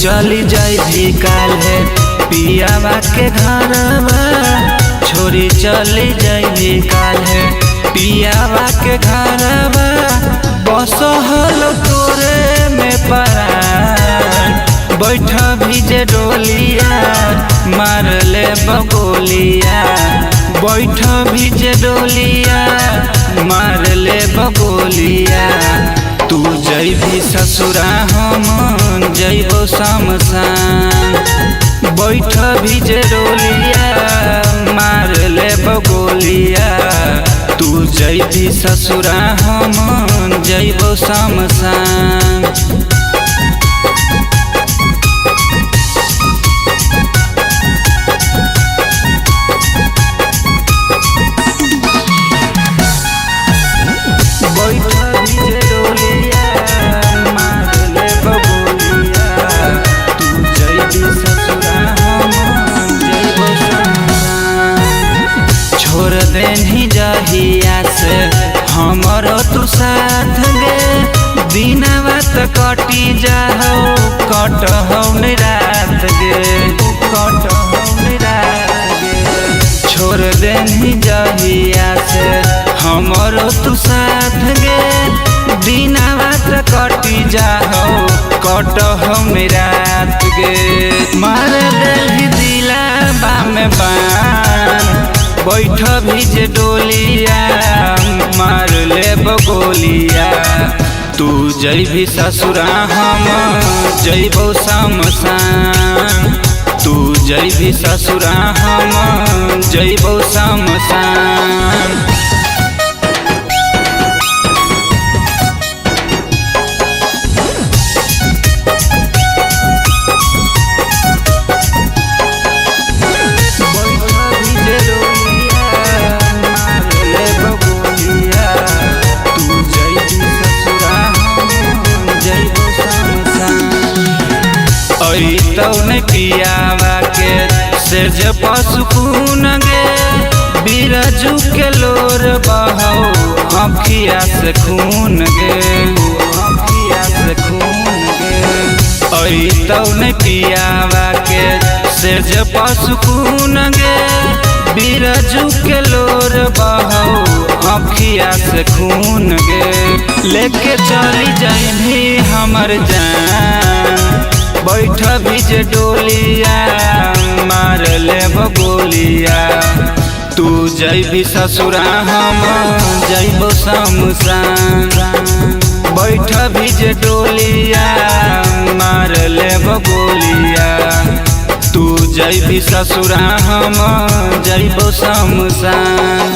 चली जाई भी काल है पियावा के घरवा छोरी चली जाई भी काल है पियावा के घरवा बसहल तोरे में परान बैठ भीजे डोलिया मार ले बगोलिया बैठ भीजे डोलिया मार ले बगोलिया तू जैबी ससुरा हम जैबो शमशान बैठ भीजे डोलिया मार ले बगोलिया तू जैबी ससुरा हम जैबो शमशान। छोड़ देनी जहिया से हमरो तू साथ गे दिनवा त कटी जाओ कट हो रात गे कट हो रात गे छोड़ देनी जहिया से हमरो तू साथ गे दिनवा त कटी जाओ कट हो रात गे मार दे दिला बाम बान बैठ भीजे डोलिया मार ले बगोलिया तू जैबी ससुरा हम जैबो शमशान तू जैबी ससुरा हम जैबो शमशान। तौने पियावा के सेज पसुकून गे बिरजू के लोर बहाओ अखिया से खून गे अखिया से खून गे तौने पियावा के सेज पसुकून गे बिरजू के लोर बहाओ अखिया से खून गे लेके चली जाई भी हमर जान बैठ भीजे डोलिया मार ले बगोलिया तू जैबी ससुरा हम जैबो शमशान बैठ भीजे डोलिया मार ले बगोलिया तू जैबी ससुरा हम जैबो शमशान।